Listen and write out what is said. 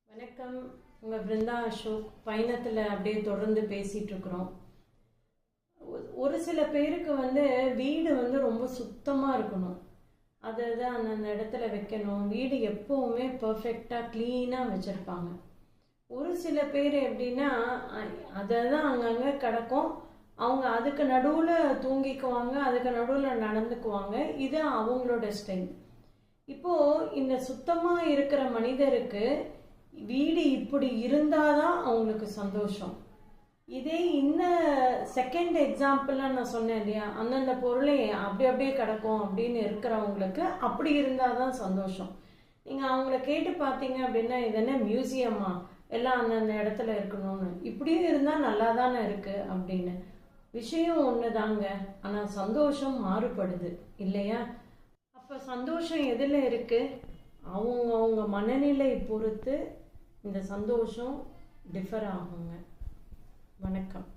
வணக்கம். உங்கள் பிருந்தா அசோக் பயணத்தில் அப்படியே தொடர்ந்து பேசிகிட்டு இருக்கிறோம். ஒரு சில பேருக்கு வீடு ரொம்ப சுத்தமாக இருக்கணும், அதை தான் அந்த இடத்துல வைக்கணும். வீடு எப்போவுமே பர்ஃபெக்டாக க்ளீனாக வச்சுருப்பாங்க. ஒரு சில பேர் எப்படின்னா அதை தான் அங்கங்கே கிடக்கும், அவங்க அதுக்கு நடுவில் தூங்கிக்குவாங்க, அதுக்கு நடுவில் நடந்துக்குவாங்க. இது அவங்களோட ஸ்டைல். இப்போது இந்த சுத்தமாக இருக்கிற மனிதருக்கு வீடு இப்படி இருந்தாதான் அவங்களுக்கு சந்தோஷம். இதே இந்த செகண்ட் எக்ஸாம்பிளாக நான் சொன்னேன் இல்லையா, அந்தந்த பொருளை அப்படியே கிடக்கும் அப்படின்னு இருக்கிறவங்களுக்கு அப்படி இருந்தால் தான் சந்தோஷம். நீங்கள் அவங்கள கேட்டு பார்த்தீங்க அப்படின்னா, இது என்ன மியூசியமா, எல்லாம் அந்தந்த இடத்துல இருக்கணும்னு, இப்படியும் இருந்தால் நல்லா தானே இருக்குது அப்படின்னு. விஷயம் ஒன்று தாங்க, ஆனால் சந்தோஷம் மாறுபடுது இல்லையா? அப்போ சந்தோஷம் எதில் இருக்குது? அவங்க மனநிலை பொறுத்து இந்த சந்தோஷம் டிஃபர் ஆகுங்க. வணக்கம்.